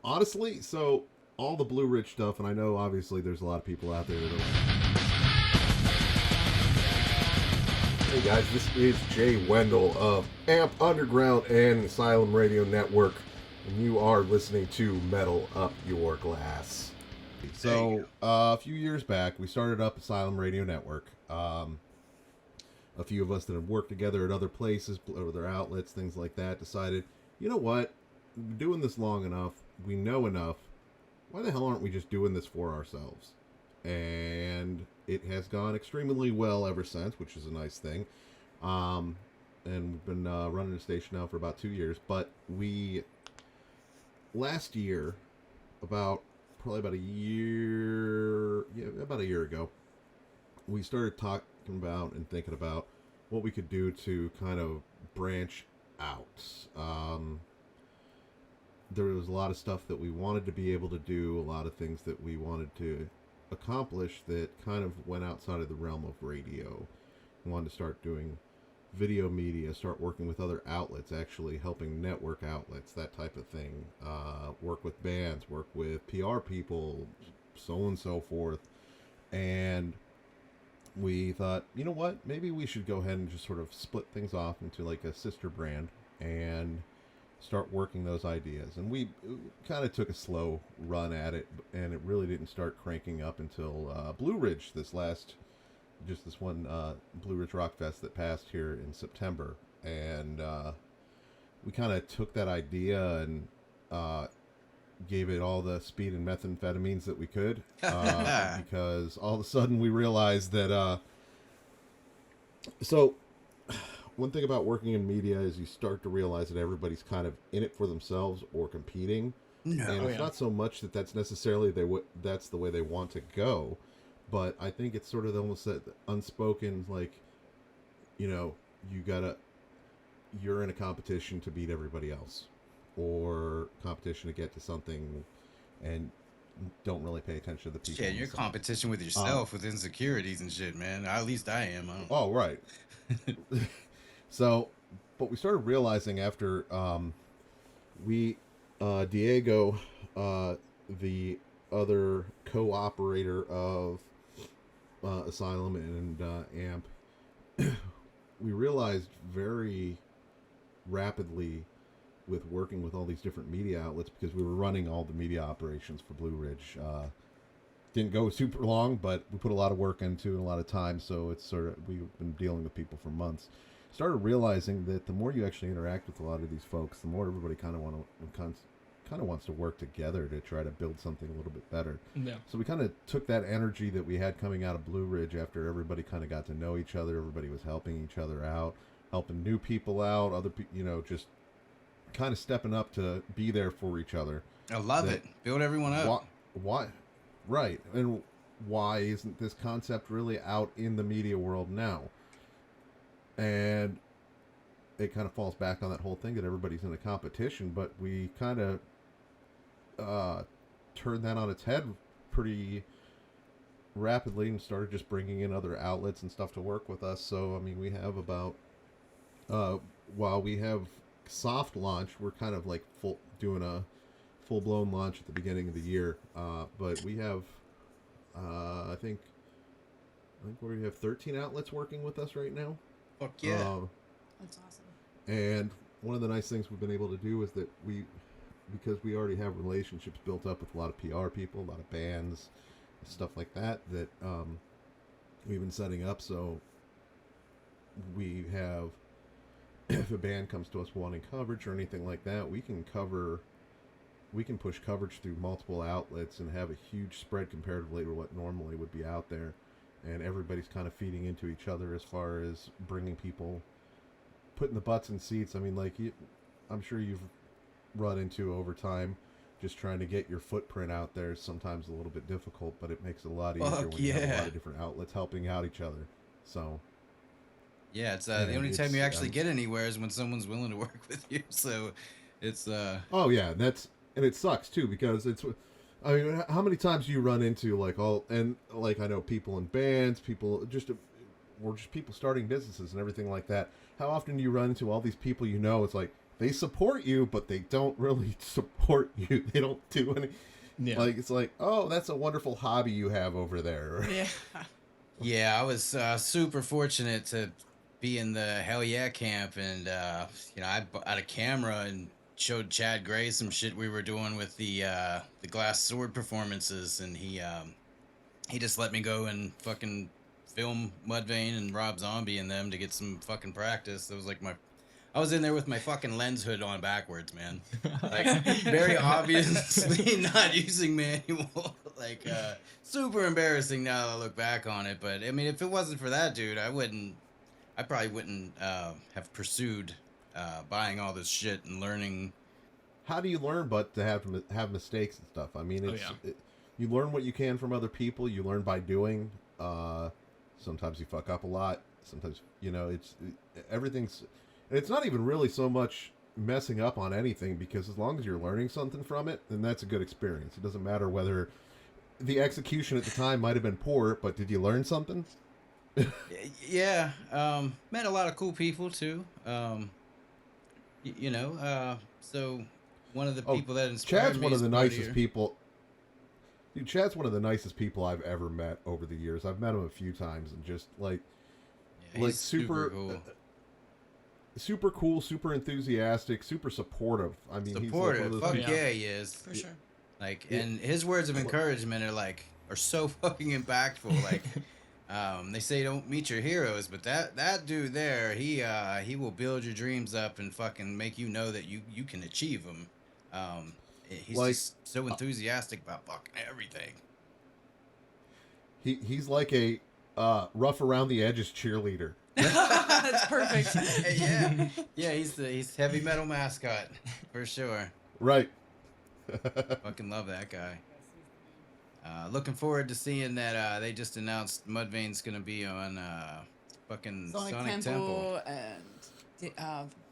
Honestly, so all the Blue Ridge stuff, and I know obviously there's a lot of people out there that Hey guys, this is Jay Wendell of Amp Underground and Asylum Radio Network, and you are listening to Metal Up Your Glass. So, a few years back, we started up Asylum Radio Network. A few of us that have worked together at other places, other outlets, things like that, decided, you know what, we've been doing this long enough, we know enough, why the hell aren't we just doing this for ourselves? And it has gone extremely well ever since, which is a nice thing. And we've been running the station now for about 2 years. But last year, probably about a year ago, we started talking about and thinking about what we could do to kind of branch out. There was a lot of stuff that we wanted to be able to do, a lot of things that we wanted to accomplish that kind of went outside of the realm of radio. We wanted to start doing video media, start working with other outlets, actually helping network outlets, that type of thing. Work with bands, work with PR people, so on and so forth. And we thought, you know what, maybe we should go ahead and just sort of split things off into like a sister brand and start working those ideas. And we kind of took a slow run at it, and it really didn't start cranking up until Blue Ridge this one Blue Ridge Rock Fest that passed here in September. And we kind of took that idea and gave it all the speed and methamphetamines that we could, because all of a sudden we realized that one thing about working in media is you start to realize that everybody's kind of in it for themselves or competing. No, and it's not so much that that's necessarily that's the way they want to go, but I think it's sort of almost that unspoken, like, you know, you're in a competition to beat everybody else, or competition to get to something, and don't really pay attention to the people. Yeah, you're in competition with yourself, with insecurities and shit, man. At least I am. Oh, right. So, but we started realizing after Diego, the other co-operator of Asylum and AMP, we realized very rapidly with working with all these different media outlets, because we were running all the media operations for Blue Ridge. Didn't go super long, but we put a lot of work into it and a lot of time, so it's sort of, we've been dealing with people for months. Started realizing that the more you actually interact with a lot of these folks, the more everybody kind of wants to work together to try to build something a little bit better. Yeah. So we kind of took that energy that we had coming out of Blue Ridge after everybody kind of got to know each other, everybody was helping each other out, helping new people out, other people, you know, just kind of stepping up to be there for each other. I love it. Build everyone up. Why? Right. And why isn't this concept really out in the media world now? And it kind of falls back on that whole thing that everybody's in a competition, but we kind of turned that on its head pretty rapidly and started just bringing in other outlets and stuff to work with us. So, I mean, we have about, while we have soft launch, we're kind of like doing a full-blown launch at the beginning of the year, but we have I think we have 13 outlets working with us right now. Fuck yeah. That's awesome. And one of the nice things we've been able to do is that because we already have relationships built up with a lot of PR people, a lot of bands, stuff like that we've been setting up. So we have, if a band comes to us wanting coverage or anything like that, we can push coverage through multiple outlets and have a huge spread comparatively to what normally would be out there. And everybody's kind of feeding into each other as far as bringing people, putting the butts in seats. I mean, like, I'm sure you've run into over time, just trying to get your footprint out there is sometimes a little bit difficult, but it makes it a lot easier when you have a lot of different outlets helping out each other. So yeah, it's the only time you actually get anywhere is when someone's willing to work with you. So it's oh yeah, and it sucks too, because I mean, how many times do you run into I know people in bands, people just people starting businesses and everything like that. How often do you run into all these people, it's like, they support you, but they don't really support you. They don't do any. Yeah. Like, it's like, oh, that's a wonderful hobby you have over there. Yeah. Yeah, I was super fortunate to be in the Hell Yeah camp, and I bought a camera and showed Chad Gray some shit we were doing with the glass sword performances, and he just let me go and fucking film Mudvayne and Rob Zombie and them to get some fucking practice. It was like I was in there with my fucking lens hood on backwards, man. Like, very obviously not using manual. Like, super embarrassing now that I look back on it. But I mean, if it wasn't for that dude, I probably wouldn't have pursued buying all this shit and learning. How do you learn but to have mistakes and stuff? I mean, you learn what you can from other people. You learn by doing. Sometimes you fuck up a lot. Sometimes, everything's... And it's not even really so much messing up on anything, because as long as you're learning something from it, then that's a good experience. It doesn't matter whether the execution at the time might have been poor, but did you learn something? Yeah. Met a lot of cool people too. So one of the people that inspired Chad's me one of the nicest here. people. Dude, Chad's one of the nicest people I've ever met over the years. I've met him a few times, and just like He's super cool. Super cool, super enthusiastic, super supportive. I mean, Supportive. he's like Fuck people. yeah, he is. For sure. Like, and his words of encouragement are so fucking impactful. Like, they say don't meet your heroes, but that dude there, he will build your dreams up and fucking make you know that you can achieve them. He's just so enthusiastic about fucking everything. He's like a rough around the edges cheerleader. That's perfect. Yeah, he's heavy metal mascot for sure. Right. Fucking love that guy. Looking forward to seeing that they just announced Mudvayne's gonna be on fucking Sonic Temple. And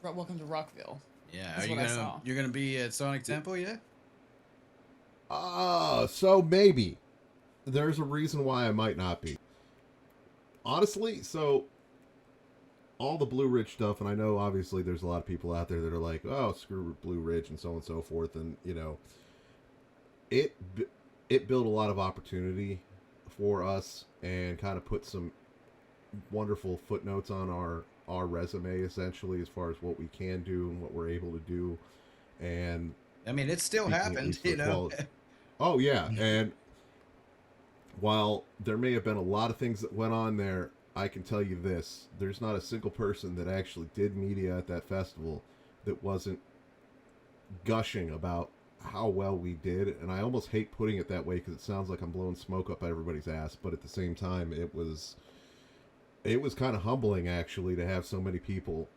Welcome to Rockville. Yeah, That's you're gonna be at Sonic Temple, yeah? So maybe. There's a reason why I might not be. Honestly, so all the Blue Ridge stuff, and I know obviously there's a lot of people out there that are like, oh, screw Blue Ridge and so on and so forth, and it built a lot of opportunity for us and kind of put some wonderful footnotes on our resume, essentially, as far as what we can do and what we're able to do. And I mean, it still happened, Oh yeah, and while there may have been a lot of things that went on there, I can tell you this: there's not a single person that actually did media at that festival that wasn't gushing about how well we did. And I almost hate putting it that way because it sounds like I'm blowing smoke up everybody's ass, but at the same time, it was kind of humbling, actually, to have so many people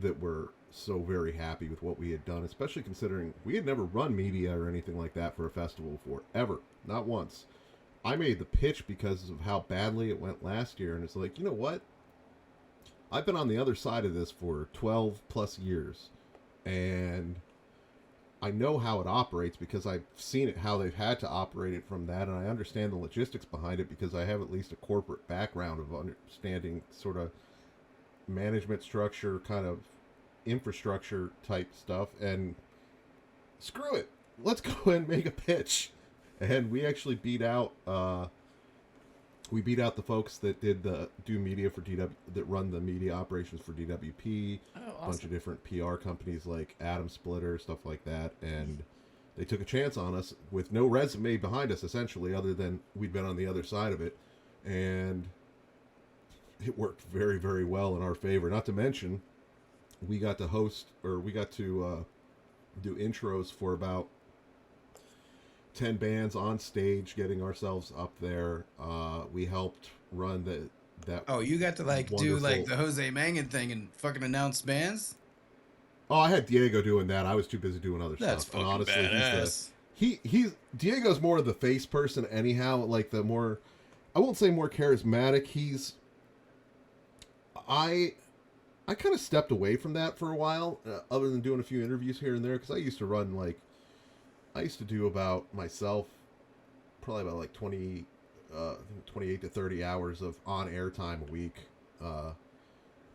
that were so very happy with what we had done, especially considering we had never run media or anything like that for a festival before, ever, not once. I made the pitch because of how badly it went last year, and it's like, you know what? I've been on the other side of this for 12 plus years, and I know how it operates because I've seen it, how they've had to operate it from that, and I understand the logistics behind it because I have at least a corporate background of understanding sort of management structure, kind of infrastructure type stuff, and screw it. Let's go and make a pitch. And we actually beat out the folks that do media for DW, that run the media operations for DWP. Oh, awesome. A bunch of different PR companies like Atom Splitter, stuff like that, and they took a chance on us with no resume behind us, essentially, other than we'd been on the other side of it, and it worked very, very well in our favor. Not to mention, we got to do intros for about 10 bands on stage, getting ourselves up there. We helped run that. Oh, you got to do the Jose Mangan thing and fucking announce bands? Oh, I had Diego doing that. I was too busy doing other That's stuff. fucking And honestly, badass. he's Diego's more of the face person anyhow, like the more, I won't say more charismatic. I kind of stepped away from that for a while, other than doing a few interviews here and there, because I used to do about myself probably about like 28 to 30 hours of on-air time a week.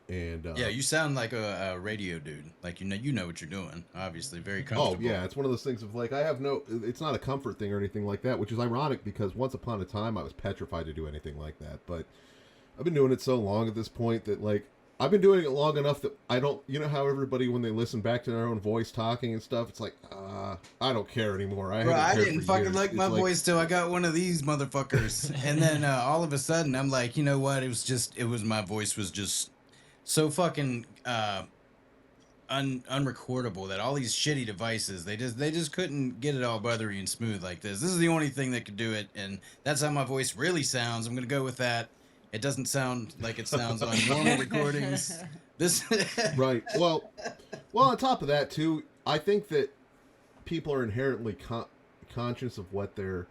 And Yeah, you sound like a radio dude. Like you know what you're doing. Obviously, very oh comfortable. yeah, it's one of those things of like I have no. It's not a comfort thing or anything like that, which is ironic because once upon a time I was petrified to do anything like that. But I've been doing it so long at this point that like I've been doing it long enough that I don't. You know how everybody when they listen back to their own voice talking and stuff, it's like I don't care anymore. Bro, I cared didn't for fucking years. like It's my voice till I got one of these motherfuckers, and then all of a sudden I'm like, you know what? It was my voice was just so fucking unrecordable that all these shitty devices they just couldn't get it all buttery and smooth like this. This is the only thing that could do it, and that's how my voice really sounds. I'm gonna go with that. It doesn't sound like it sounds on normal recordings. This right. Well, on top of that too, I think that people are inherently conscious of what they're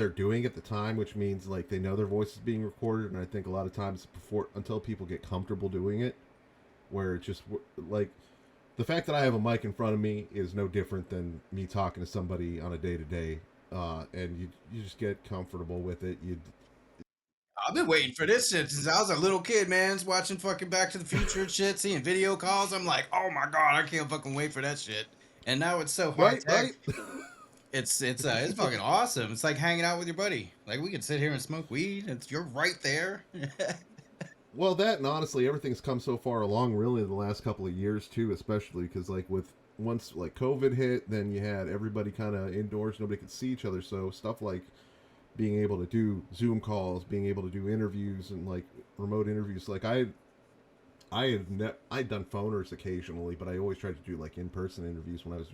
doing at the time, which means like they know their voice is being recorded, and I think a lot of times before until people get comfortable doing it, where it's just like the fact that I have a mic in front of me is no different than me talking to somebody on a day to day, and you just get comfortable with it. I've been waiting for this shit since I was a little kid, man. Just watching fucking Back to the Future and shit, seeing video calls. I'm like, oh my god, I can't fucking wait for that shit. And now it's so high tech. Right. It's fucking awesome. It's like hanging out with your buddy. Like we could sit here and smoke weed. You're right there. Well, that and honestly, everything's come so far along really in the last couple of years too, especially because like with once like COVID hit, then you had everybody kind of indoors, nobody could see each other, so stuff like being able to do Zoom calls, being able to do interviews and like remote interviews. Like I'd done phoners occasionally, but I always tried to do like in-person interviews when I was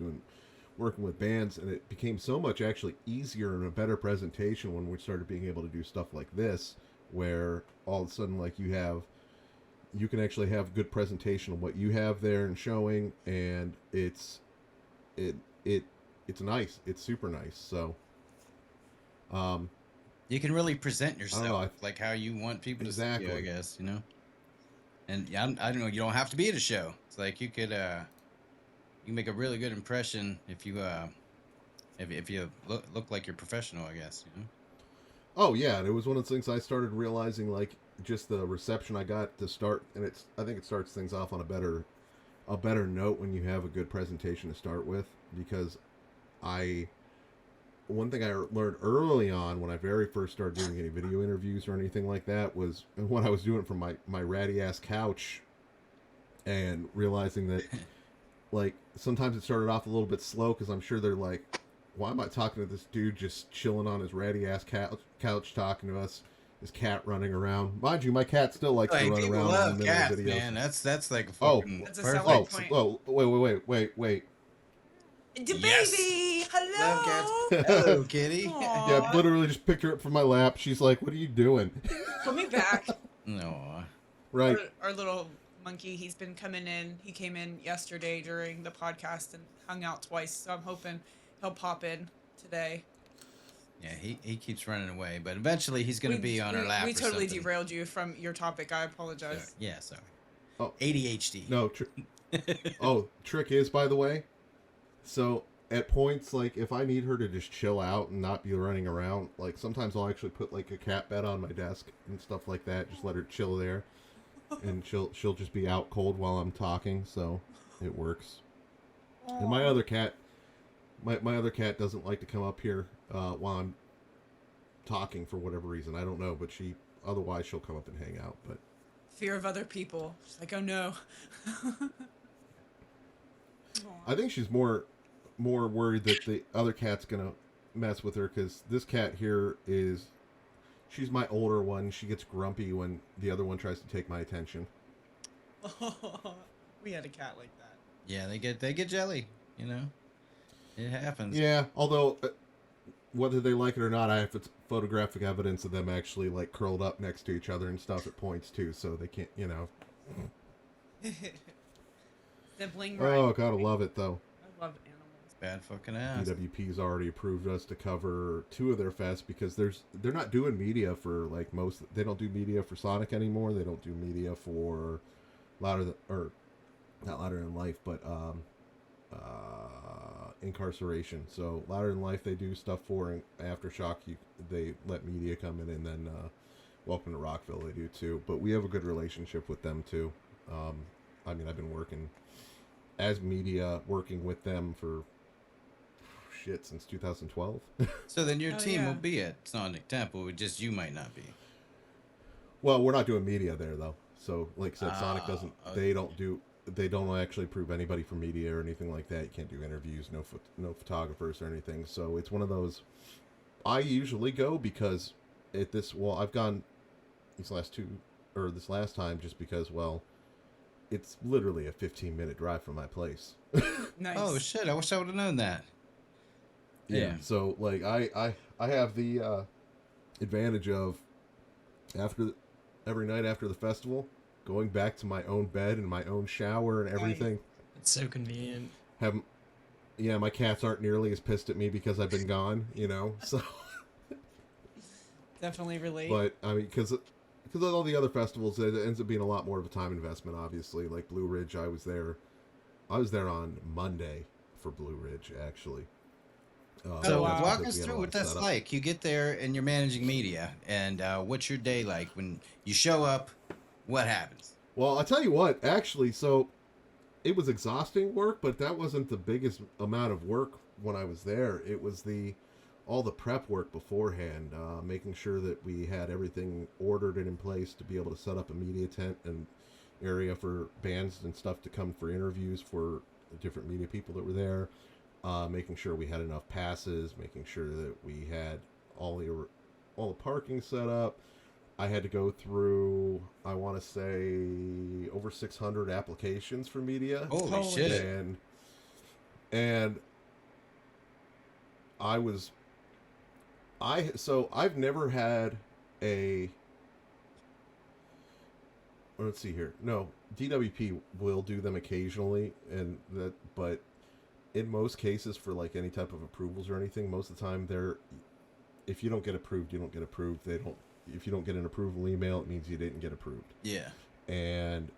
working with bands, and it became so much actually easier and a better presentation when we started being able to do stuff like this, where all of a sudden like you can actually have good presentation of what you have there and showing, and it's nice. It's super nice. So you can really present yourself know, like how you want people to see exactly. you, I guess, you know. And yeah, I don't know. You don't have to be at a show. It's like you could you make a really good impression if you look like you're professional, I guess, you know. Oh yeah, and it was one of the things I started realizing, like just the reception I got to start, and I think it starts things off on a better note when you have a good presentation to start with, because one thing I learned early on when I very first started doing any video interviews or anything like that was when I was doing it from my ratty ass couch, and realizing that like sometimes it started off a little bit slow because I'm sure they're like, why am I talking to this dude just chilling on his ratty ass couch talking to us? His cat running around. Mind you, my cat still likes to run People around love in the middle cats, of videos. man. That's like a Oh, fucking That's a perfect. selling point. Wait. The Yes. baby, Love cats. hello. Hello, kitty. Aw. Yeah, I literally just picked her up from my lap. She's like, "What are you doing?" Put me back. No. Right. Our little monkey, he's been coming in. He came in yesterday during the podcast and hung out twice. So I'm hoping he'll pop in today. Yeah, he keeps running away, but eventually he's gonna be on our lap. We or totally something. derailed you from your topic. I apologize. Sorry. Yeah, sorry. Oh. ADHD. No. Trick is, by the way, so at points like if I need her to just chill out and not be running around, like sometimes I'll actually put like a cat bed on my desk and stuff like that. Just let her chill there, and she'll just be out cold while I'm talking. So it works. And my other cat, my other cat doesn't like to come up here while I'm talking for whatever reason. I don't know, but otherwise she'll come up and hang out. But Fear of other people. She's like, oh no. I think she's more worried that the other cat's gonna mess with her, because this cat here she's my older one. She gets grumpy when the other one tries to take my attention. We had a cat like that. Yeah, they get jelly. You know, it happens. Yeah, although whether they like it or not, I have photographic evidence of them actually like curled up next to each other and stuff at points too, so they can't, you know. Sibling right. Oh, gotta love it though. I love animals. Bad fucking ass. PWP's already approved us to cover 2 of their fests, because they're not doing media for like they don't do media for Sonic anymore. They don't do media for not Louder Than Life, but Incarceration. So Louder Than Life they do stuff for, and Aftershock they let media come in, and then Welcome to Rockville, they do too. But we have a good relationship with them too. I mean, I've been working as media, working with them for since 2012. So then your Oh, team yeah. will be at Sonic Temple, just you might not be. Well, we're not doing media there though. So, like I said, Sonic Ah, doesn't. okay. They don't actually approve anybody for media or anything like that. You can't do interviews, no photographers or anything. So it's one of those. I usually go because I've gone this last time just because, well, it's literally a 15-minute drive from my place. Nice. Oh shit! I wish I would have known that. Yeah. So like I have the advantage of every night after the festival, going back to my own bed and my own shower and everything. It's so convenient. My cats aren't nearly as pissed at me because I've been gone, So, Definitely relate. but I mean, because of all the other festivals, it ends up being a lot more of a time investment. Obviously, like Blue Ridge, I was there on Monday for Blue Ridge actually. So wow. walk because us we had a through lot what of that's setup. like. You get there and you're managing media, and what's your day like when you show up? What happens? Well, I'll tell you what, actually, so it was exhausting work, but that wasn't the biggest amount of work when I was there. It was all the prep work beforehand, making sure that we had everything ordered and in place to be able to set up a media tent and area for bands and stuff to come for interviews for the different media people that were there, making sure we had enough passes, making sure that we had all the parking set up. I had to go through, I want to say, over 600 applications for media. Holy shit! And I've never had let's see here. No, DWP will do them occasionally, but in most cases for like any type of approvals or anything, most of the time if you don't get approved, you don't get approved. If you don't get an approval email, it means you didn't get approved. Yeah. And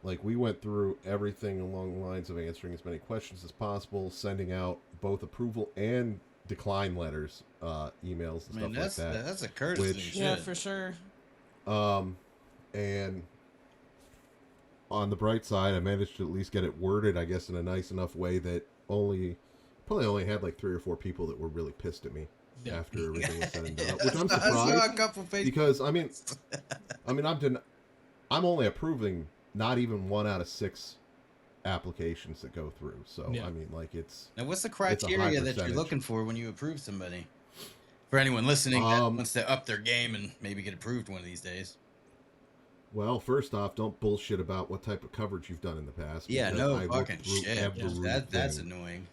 like we went through everything along the lines of answering as many questions as possible, sending out both approval and decline letters, emails and stuff like that. That's a courtesy. Yeah, shit. for sure. And on the bright side, I managed to at least get it worded, I guess, in a nice enough way that probably only had like 3 or 4 people that were really pissed at me. Yeah. After everything was said and done, which I'm I saw a surprised couple Facebook because I'm only approving not even 1 out of 6 applications that go through. So Yeah. I mean, like it's Now, what's the It's a high criteria that you're percentage. looking for when you approve somebody? For anyone listening that wants to up their game and maybe get approved one of these days. well, first off, don't bullshit about what type of coverage you've done in the past. Yeah, because no I looked fucking through shit. everything. That's annoying.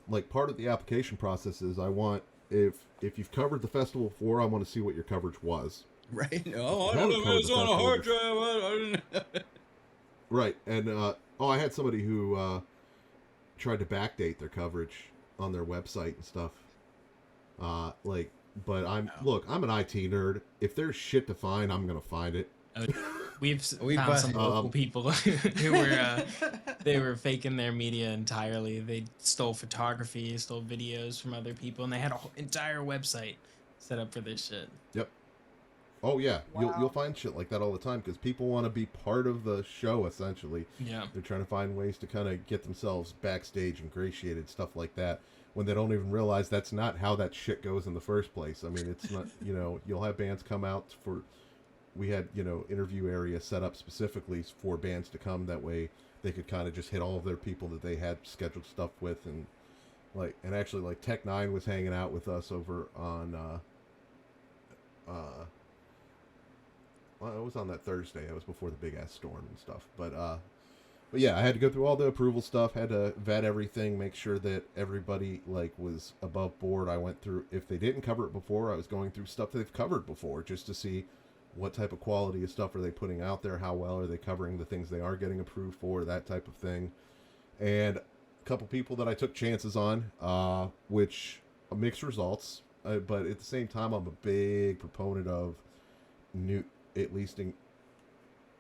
Like part of the application process is I want if you've covered the festival before, I want to see what your coverage was. Right? Oh, I haven't don't know if covered it's the on a festival hard before- drive. I don't know. Right, and I had somebody who tried to backdate their coverage on their website and stuff. But I'm an IT nerd. If there's shit to find, I'm gonna find it. We've found some local people who were they were faking their media entirely. They stole photography, stole videos from other people, and they had an entire website set up for this shit. Yep. Oh yeah, Wow. you'll find shit like that all the time because people want to be part of the show. Essentially, Yeah. they're trying to find ways to kind of get themselves backstage, ingratiated, stuff like that. When they don't even realize that's not how that shit goes in the first place. I mean, it's not. You'll have bands come out for. We had interview area set up specifically for bands to come. That way they could kind of just hit all of their people that they had scheduled stuff with, and actually Tech Nine was hanging out with us over on. Well, it was on that Thursday. It was before the big ass storm and stuff. But yeah, I had to go through all the approval stuff. Had to vet everything, make sure that everybody was above board. I went through if they didn't cover it before. I was going through stuff they've covered before just to see what type of quality of stuff are they putting out there. How well are they covering the things they are getting approved for? That type of thing. And a couple people that I took chances on, which mixed results. But at the same time, I'm a big proponent of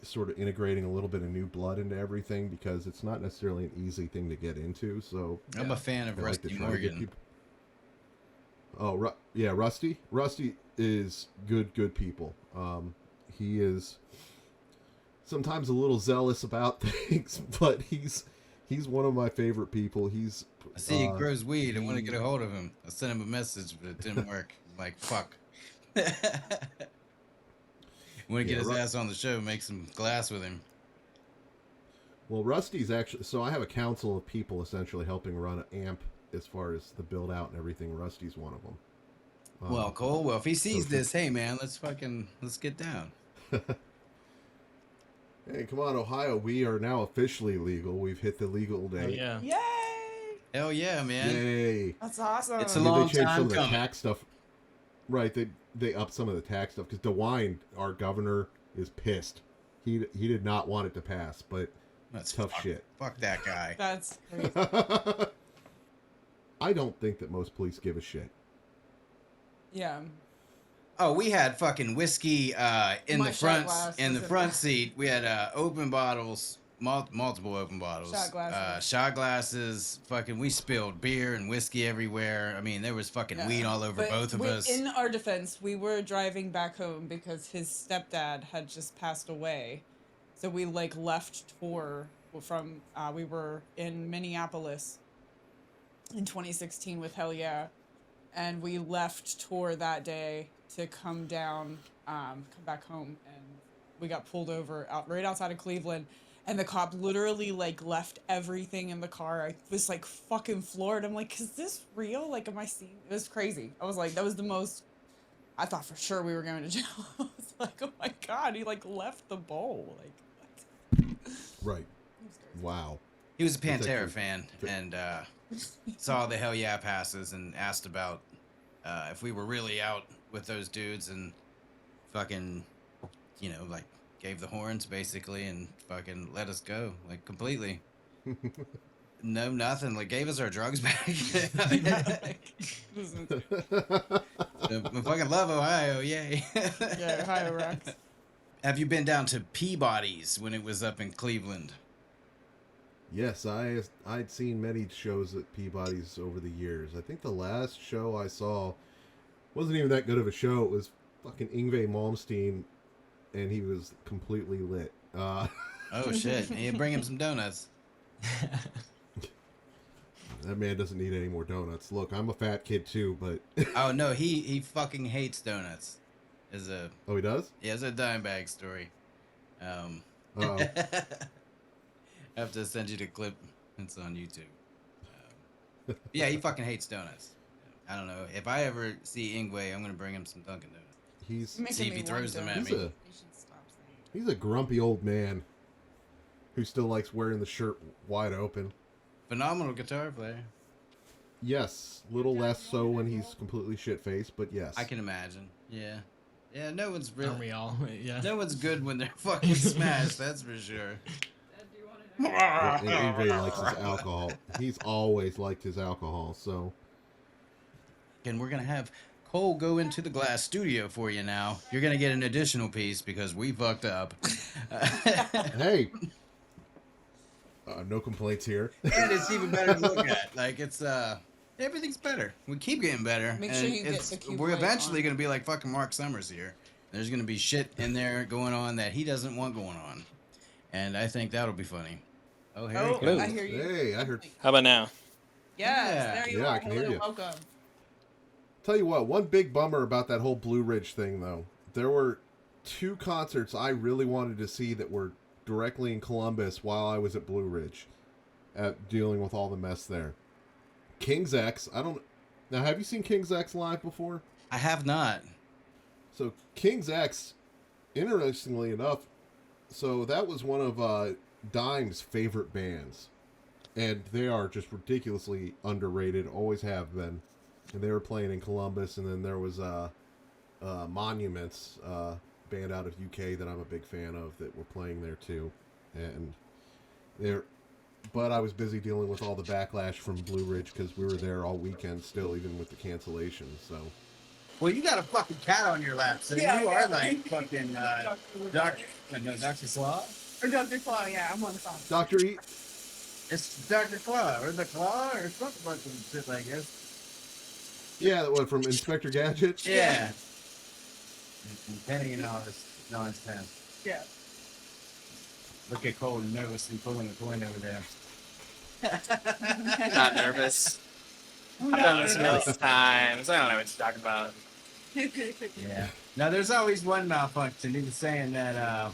sort of integrating a little bit of new blood into everything because it's not necessarily an easy thing to get into. So I'm a fan of I like to Rusty try to get Morgan. people. Oh, yeah, Rusty. is good people. He is sometimes a little zealous about things, but he's one of my favorite people. I see he grows weed. I want to get a hold of him. I sent him a message, but it didn't work. I'm like, fuck. Want to get his ass on the show, make some glass with him. Well, Rusty's actually... So I have a council of people essentially helping run AMP as far as the build out and everything. Rusty's one of them. Well, cool. Well, if he sees this, hey, man, let's get down. Hey, come on, Ohio. We are now officially legal. We've hit the legal day. Oh, yeah. Yay! Hell yeah, man. Yay. That's awesome. It's a long They changed time some of the coming. tax stuff. Right, they upped some of the tax stuff because DeWine, our governor, is pissed. He did not want it to pass, but That's tough shit. Fuck that guy. That's crazy. I don't think that most police give a shit. Yeah. Oh, we had fucking whiskey in My the shot glass front was in front the- seat. We had open bottles, multiple open bottles, Shot glasses. shot glasses. Fucking, we spilled beer and whiskey everywhere. I mean, there was fucking Yeah. weed all over But both of us. In our defense, we were driving back home because his stepdad had just passed away. So we like left tour from we were in Minneapolis in 2016 with Hell Yeah, and we left tour that day to come down, come back home, and we got pulled over right outside of Cleveland. And the cop literally like left everything in the car. I was like fucking floored. I'm like, is this real? Like, am I seeing? It was crazy. I was like, that was the most. I thought for sure we were going to jail. I was like, oh my god, he like left the bowl. Like, what? Right. Wow. He was a That's Pantera actually- fan and saw the Hell Yeah passes and asked about if we were really out with those dudes and fucking, you know, like gave the horns basically and fucking let us go like completely. No, nothing. Like gave us our drugs back. I fucking love Ohio. Yay. Yeah, Ohio rocks. Have you been down to Peabody's when it was up in Cleveland? Yes, I'd seen many shows at Peabody's over the years. I think the last show I saw wasn't even that good of a show. It was fucking Yngwie Malmsteen, and he was completely lit. Oh shit! You bring him some donuts. That man doesn't need any more donuts. Look, I'm a fat kid too, but Oh no, he fucking hates donuts. oh, he does? It's a dime bag story. Uh-oh. I have to send you the clip. It's on YouTube. Yeah, he fucking hates donuts. I don't know. If I ever see Yngwie, I'm gonna bring him some Dunkin' Donuts. He's Making See if me he throws want them at to. me. You should stop saying it. he's a grumpy old man who still likes wearing the shirt wide open. Phenomenal guitar player. Yes, little less so when he's completely shit-faced, but yes. I can imagine. Yeah. Yeah, no one's Aren't we really. all? Yeah. No one's good when they're fucking smashed, that's for sure. And Yngwie likes his alcohol. He's always liked his alcohol, so... And we're gonna have Cole go into the glass studio for you now. You're gonna get an additional piece because we fucked up. Hey! No complaints here. And it's even better to look at. Like it's everything's better. We keep getting better. Make and sure you get it's- the cube We're light eventually on. gonna be like fucking Mark Summers here. There's gonna be shit in there going on that he doesn't want going on, and I think that'll be funny. Oh, here he Oh, comes. I hear you. Hey, I heard... How about now? Yes, there you Yeah, are. I can hear Hello, you. welcome. Tell you what, one big bummer about that whole Blue Ridge thing, though. There were 2 concerts I really wanted to see that were directly in Columbus while I was at Blue Ridge, dealing with all the mess there. King's X, Now, have you seen King's X live before? I have not. So, King's X, interestingly enough, so that was one of Dime's favorite bands. And they are just ridiculously underrated, always have been. And they were playing in Columbus, and then there was Monuments, band out of UK that I'm a big fan of, that were playing there too. And but I was busy dealing with all the backlash from Blue Ridge because we were there all weekend still, even with the cancellation. So Well, you got a fucking cat on your lap, so Yeah, you are yeah. like fucking Dr. Claw. Or Dr. Claw, yeah, I'm on the song. Dr. E, It's Dr. Claw or the Claw or something like shit like this. yeah, that one from Inspector Gadget. Yeah. And Penny and all this nonsense. Yeah. Look at Cole nervously pulling a coin over there. Not nervous. I've done this a million times. I don't know what you're talking about. Yeah. Now, there's always one malfunction. He was saying that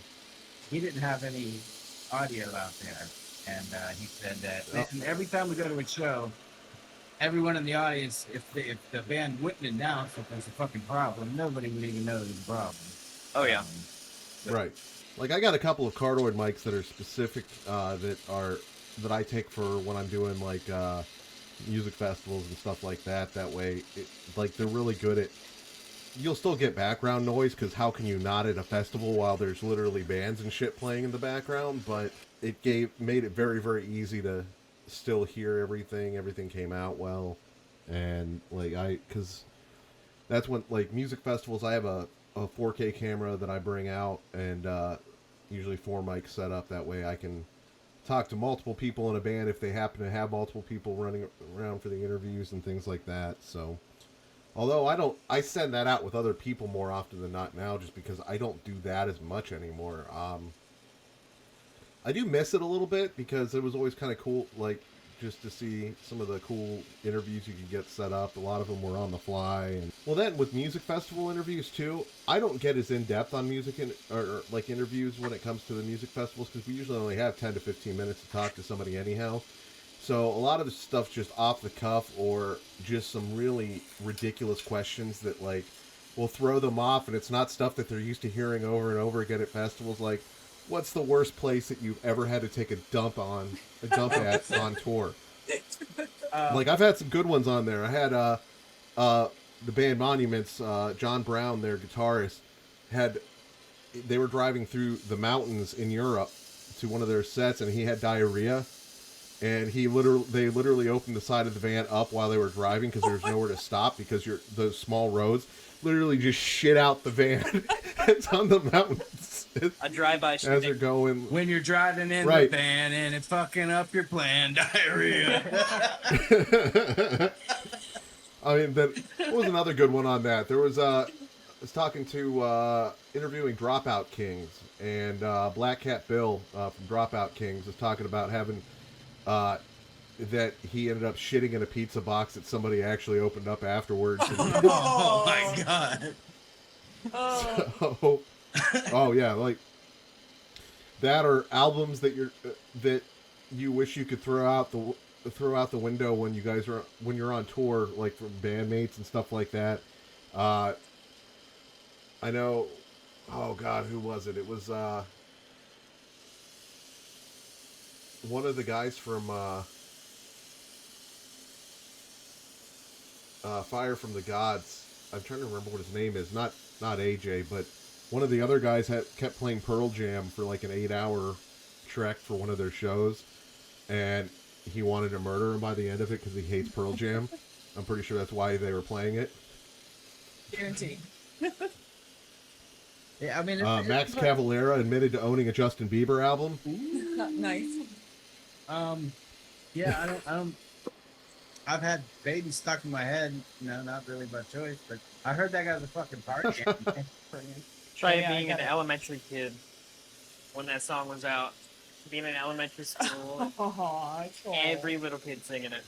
he didn't have any audio out there. And he said that every time we go to a show, everyone in the audience, if the band wouldn't announce that there's a fucking problem, nobody would even know there's a problem. Oh, yeah. Right. Like, I got a couple of cardioid mics that are specific that I take for when I'm doing, like, music festivals and stuff like that. That way, they're really good at... You'll still get background noise, because how can you not at a festival while there's literally bands and shit playing in the background? But it made it very, very easy to still hear everything. Everything came out well. And, like, because that's when, like, music festivals, I have a 4K camera that I bring out, and usually 4 mics set up. That way I can talk to multiple people in a band if they happen to have multiple people running around for the interviews and things like that. So, although I send that out with other people more often than not now, just because I don't do that as much anymore. I do miss it a little bit, because it was always kind of cool, like, just to see some of the cool interviews you could get set up. A lot of them were on the fly. And well, then with music festival interviews too, I don't get as in depth on music or like interviews when it comes to the music festivals, because we usually only have 10 to 15 minutes to talk to somebody anyhow. So a lot of the stuff's just off the cuff, or just some really ridiculous questions that, like, will throw them off, and it's not stuff that they're used to hearing over and over again at festivals. Like, what's the worst place that you've ever had to take a dump at on tour? Like, I've had some good ones on there. I had the band Monuments, John Brown, their guitarist, they were driving through the mountains in Europe to one of their sets, and he had diarrhea. And they literally opened the side of the van up while they were driving, because there was nowhere to stop, because those small roads literally just shit out the van. It's on the mountains. A drive-by as they're going. When you're driving in the van and it's fucking up your plan, diarrhea. I mean, what was another good one on that? There was I was talking to interviewing Dropout Kings, and Black Cat Bill from Dropout Kings was talking about having that he ended up shitting in a pizza box that somebody actually opened up afterwards. Oh my god. So, oh yeah, like that, or albums that you wish you could throw out the window when you're on tour, like from bandmates and stuff like that. I know. Oh god, who was it? It was one of the guys from Fire from the Gods. I'm trying to remember what his name is. Not AJ, but one of the other guys kept playing Pearl Jam for like an 8-hour trek for one of their shows, and he wanted to murder him by the end of it because he hates Pearl Jam. I'm pretty sure that's why they were playing it. Guaranteed. Yeah, I mean, Max Cavalera admitted to owning a Justin Bieber album. Nice. Yeah, I don't. I've had babies stuck in my head. Not really by choice, but I heard that guy's a fucking party animal. Try being an elementary kid when that song was out. Being in elementary school, every little kid singing it.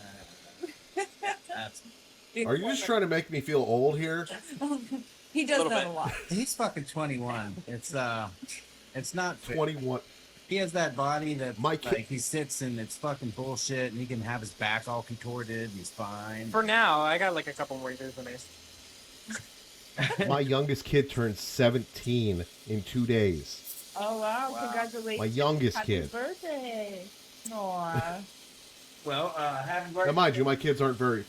Are you just trying to make me feel old here? He does that a lot. He's fucking 21. It's not fair. 21. He has that body that he sits and it's fucking bullshit, and he can have his back all contorted. And he's fine. For now, I got like a couple more years than me. My youngest kid turns 17 in 2 days. Oh wow! Congratulations! My youngest kid. Happy birthday! Aww. Well, happy birthday. Now, mind you, my kids aren't very.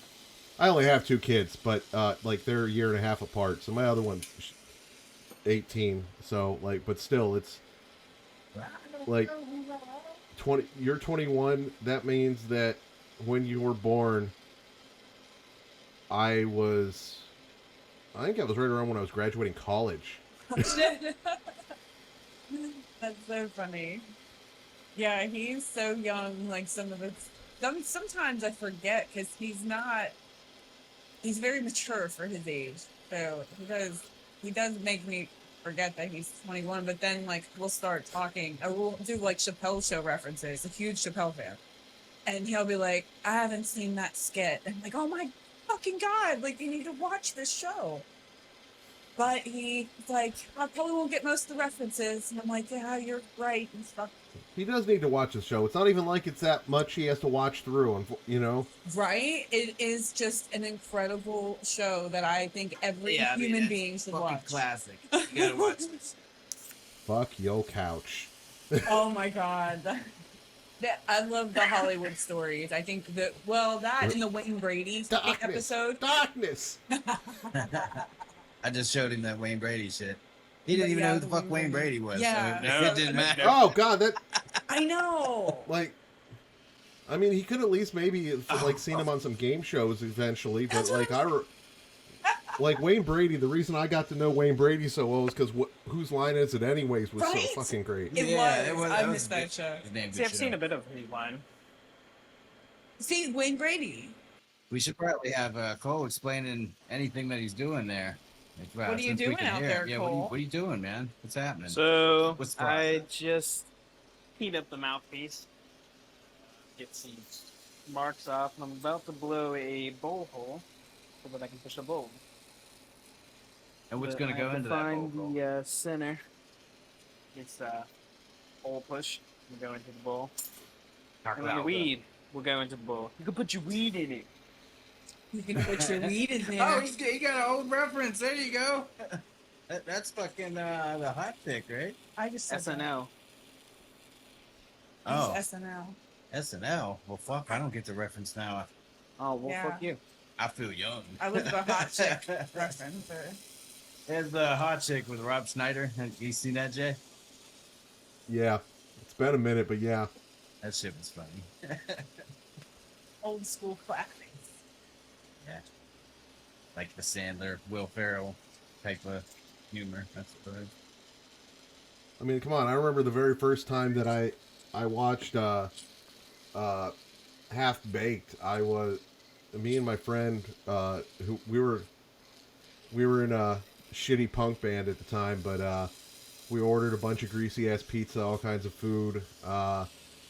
I only have 2 kids, but like they're a year and a half apart. So my other one's 18. So like, but still, it's like 20. You're 21. That means that when you were born, I think I was right around when I was graduating college. That's so funny. Yeah, he's so young. Like sometimes I forget because he's very mature for his age. So he does he does make me forget that he's 21, but then like we'll start talking, or we'll do like Chappelle show references. A huge Chappelle fan, and he'll be like, "I haven't seen that skit," and I'm like, "Oh my fucking god! Like you need to watch this show." But he's like, "I probably won't get most of the references," and I'm like, "Yeah, you're right," and stuff. He does need to watch the show. It's not even like it's that much he has to watch through, and Right? It is just an incredible show that I think every human being should watch. Classic. You gotta watch this. Fuck yo couch. Oh my god. I love the Hollywood stories. I think that and the Wayne Brady episode. Darkness. I just showed him that Wayne Brady shit. He didn't even know who the fuck Wayne Brady was. Yeah. So it didn't matter. Oh god, that I know. like. I mean, he could at least maybe seen him on some game shows eventually, but like Wayne Brady. The reason I got to know Wayne Brady so well is because Whose Line Is It Anyways was so fucking great. It was. I missed that show. See, I've seen a bit of Whose Line. See, Wayne Brady. We should probably have Cole explaining anything that he's doing there. What are you doing out there, Cole? What are you doing, man? What's happening? So I just heat up the mouthpiece, get some marks off, and I'm about to blow a bowl hole so that I can push a bowl. And what's going to go into that bowl? Find the center. It's bowl push. We go into the bowl. And then the weed will go into the bowl. You can put your weed in it. You can put your weed in there. Oh, he got an old reference. There you go. That's fucking the hot pick, right? I just said SNL. Oh. SNL. SNL? Well, fuck, I don't get the reference now. Oh, well, fuck you. I feel young. I was the hot chick reference. There's the hot chick with Rob Schneider. Have you seen that, Jay? Yeah. It's been a minute, but yeah. That shit was funny. Old school classics. Yeah. Like the Sandler, Will Ferrell type of humor, I suppose. I mean, come on. I remember the very first time that I watched Half Baked. Me and my friend, who we were in a shitty punk band at the time, but we ordered a bunch of greasy ass pizza, all kinds of food.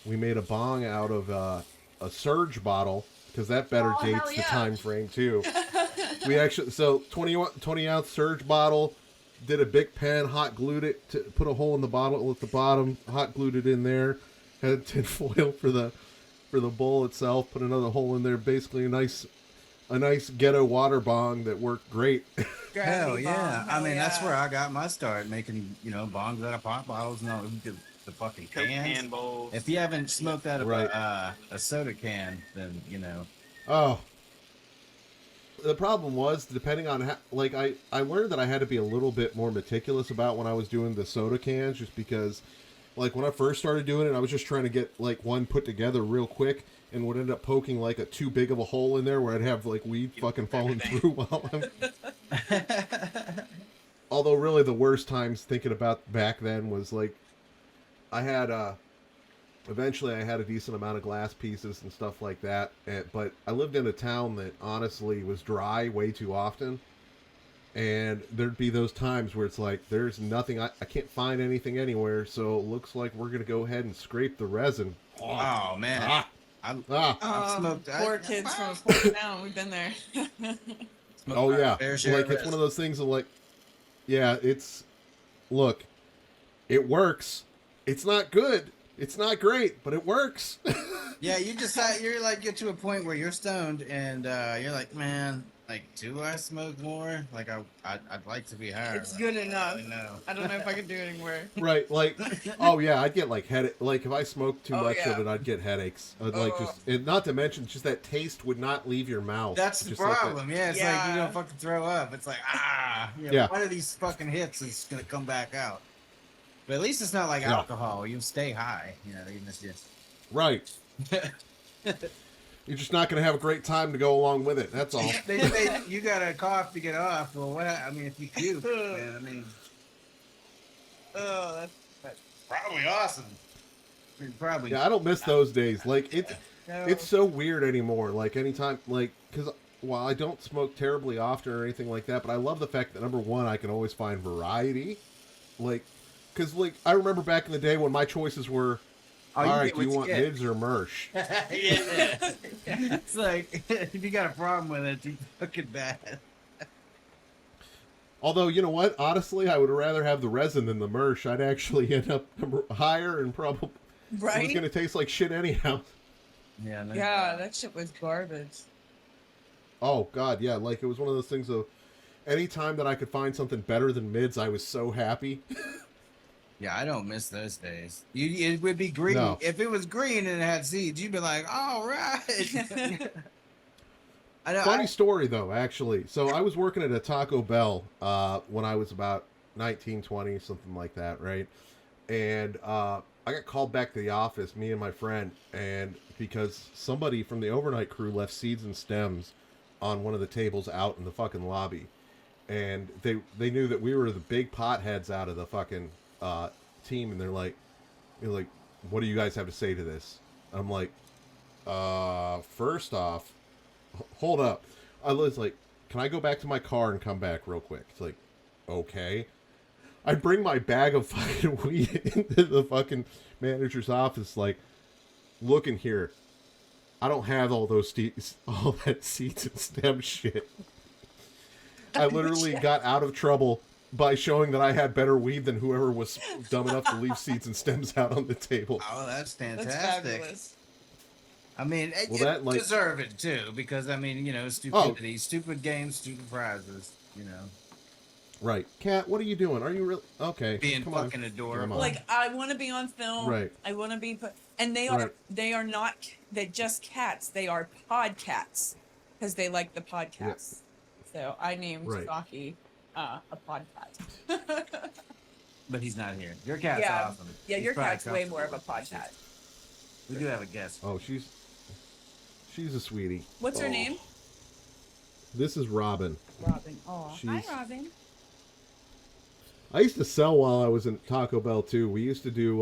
We made a bong out of a Surge bottle, because that better dates the time frame too. We actually 20 ounce Surge bottle, did a Bic pen, hot glued it to put a hole in the bottle at the bottom, hot glued it in there, had tin foil for the bowl itself, put another hole in there, basically a nice ghetto water bong that worked great. Hell yeah. I mean, that's where I got my start, making, bongs out of pop bottles and all the fucking cans. Can bowls. If you haven't smoked out of a soda can, then, Oh. The problem was, depending on how, I learned that I had to be a little bit more meticulous about when I was doing the soda cans, just because, when I first started doing it, I was just trying to get, one put together real quick, and would end up poking, a too big of a hole in there where I'd have, weed fucking falling through while I'm... Although, really, the worst times thinking about back then was, I had, eventually I had a decent amount of glass pieces and stuff like that, but I lived in a town that honestly was dry way too often, and there'd be those times where it's there's nothing, I can't find anything anywhere, so it looks like we're gonna go ahead and scrape the resin. Oh man. I've smoked. Poor kids from a poor town, we've been there. Oh yeah, it's one of those things of look, it works. It's not good. It's not great, but it works. Yeah, you decide, get to a point where you're stoned and you're like, man, do I smoke more? I'd like to be higher. It's good enough. I don't know if I can do it anymore. Right, oh yeah, I'd get headache. If I smoked too much of it, I'd get headaches. And not to mention, just that taste would not leave your mouth. That's the problem. It's you're gonna fucking throw up. It's one of these fucking hits is gonna come back out. But at least it's not like alcohol. You stay high, even if you... Right. You're just not going to have a great time to go along with it. That's all. You got to cough to get off. Well, if you puke, man, Oh, that's probably awesome. Yeah, I don't miss those days. It's so weird anymore. Anytime, because while I don't smoke terribly often or anything like that, but I love the fact that, number one, I can always find variety. Like, because, like, I remember back in the day when my choices were, all right, do you want mids or mersh? Yeah. It's like, if you got a problem with it, you fucking bad. Although, you know what? Honestly, I would rather have the resin than the mersh. I'd actually end up higher and probably it was Right? going to taste like shit anyhow. Yeah. Yeah, that shit was garbage. Oh, God, yeah. Like, it was one of those things of any time that I could find something better than mids, I was so happy. Yeah, I don't miss those days. It would be green. No. If it was green and it had seeds, you'd be like, all right. Funny story, though, actually. So I was working at a Taco Bell when I was about 19, 20, something like that, right? And I got called back to the office, me and my friend, and because somebody from the overnight crew left seeds and stems on one of the tables out in the fucking lobby. And they knew that we were the big potheads out of the fucking team, and they're like, what do you guys have to say to this? I'm like, first off, hold up. I was like, can I go back to my car and come back real quick? It's like, okay. I bring my bag of fucking weed into the fucking manager's office, like, look in here. I don't have all that seeds and stem shit. I literally got out of trouble by showing that I had better weed than whoever was dumb enough to leave seeds and stems out on the table. Oh, that's fantastic. That's fabulous. I mean, Well, it deserve it too, because I mean, stupidity, stupid games, stupid prizes, Right. Kat, what are you doing? Are you really okay? Being fucking adorable. Like, I want to be on film. Right. I want to be and they are not they're just cats. They are podcats because they like the podcasts. So I named Saki a podcat. But he's not here. Your cat's Yeah. awesome. Yeah, He's your probably cat's way more of a podcat. We do have a guest. Oh, she's a sweetie. What's her name? This is Robin. Robin. Oh, hi, Robin. I used to sell while I was in Taco Bell too. We used to do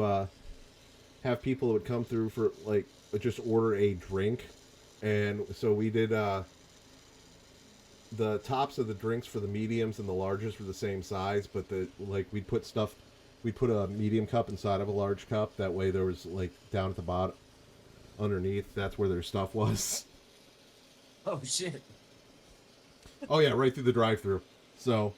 have people that would come through for like just order a drink, and so we did the tops of the drinks for the mediums and the larges were the same size, but we'd put a medium cup inside of a large cup. That way there was like down at the bottom underneath, that's where their stuff was. Oh shit. Oh yeah, right through the drive-thru. So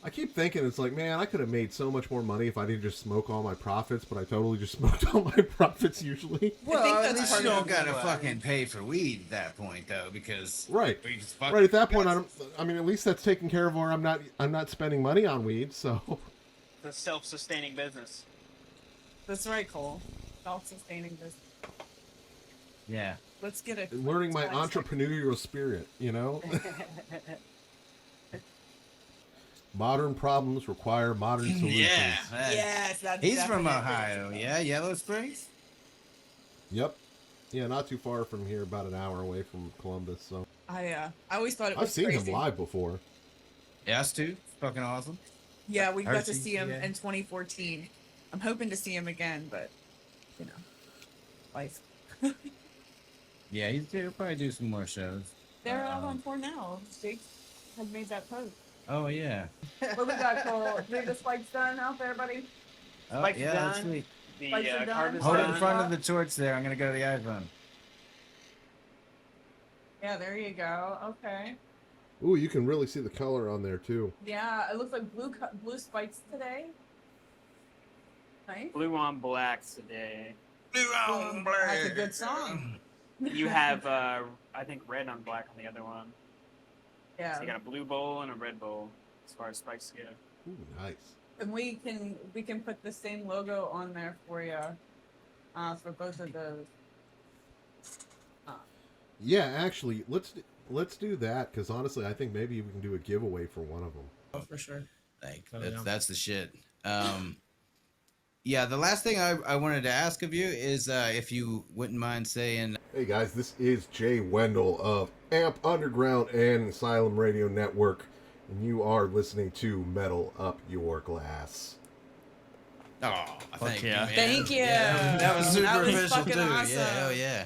I keep thinking, it's like, man, I could have made so much more money if I didn't just smoke all my profits, but I totally just smoked all my profits usually. Well, I think at that's least part you of don't the gotta reason. fucking pay for weed at that point, though, because Right at that point, I mean, at least that's taken care of, or I'm not spending money on weed, so. The self-sustaining business. That's right, Cole. Self-sustaining business. Yeah. Let's get it. Learning my entrepreneurial spirit, Modern problems require modern solutions. Yeah. Yes, that's He's from definitely Ohio, yeah? Yellow Springs? Yep. Yeah, not too far from here, about an hour away from Columbus. So I always thought it was I've seen crazy. him live before. Yeah, us too. Fucking awesome. Yeah, we got to see him RCCA. in 2014. I'm hoping to see him again, but life. Yeah, he'll probably do some more shows. They're out on tour now. Jake had made that post. Oh, yeah. What we got, Cole? Is the spikes done out there, buddy? Oh, Spikes yeah, that's done. sweet. The Lights are done. carbon Hold it in Done. front of the torch there. I'm going to go to the iPhone. Yeah, there you go. Okay. Ooh, you can really see the color on there too. Yeah, it looks like blue spikes today. Nice. Blue on black today. That's a good song. You have, I think, red on black on the other one. Yeah. So you got a blue bowl and a red bowl as far as spikes go. Ooh, nice. And we can put the same logo on there for you, for both of those. Yeah, actually, let's do that, because honestly, I think maybe we can do a giveaway for one of them. Oh, for sure. Like, Oh, yeah. that's the shit. Yeah, the last thing I wanted to ask of you is if you wouldn't mind saying... Hey guys, this is Jay Wendell of Amp Underground and Asylum Radio Network, and you are listening to Metal Up Your Glass. Oh, thank you, yeah. man. Thank you. Yeah, that was super That was official, fucking too. awesome. Yeah, hell yeah.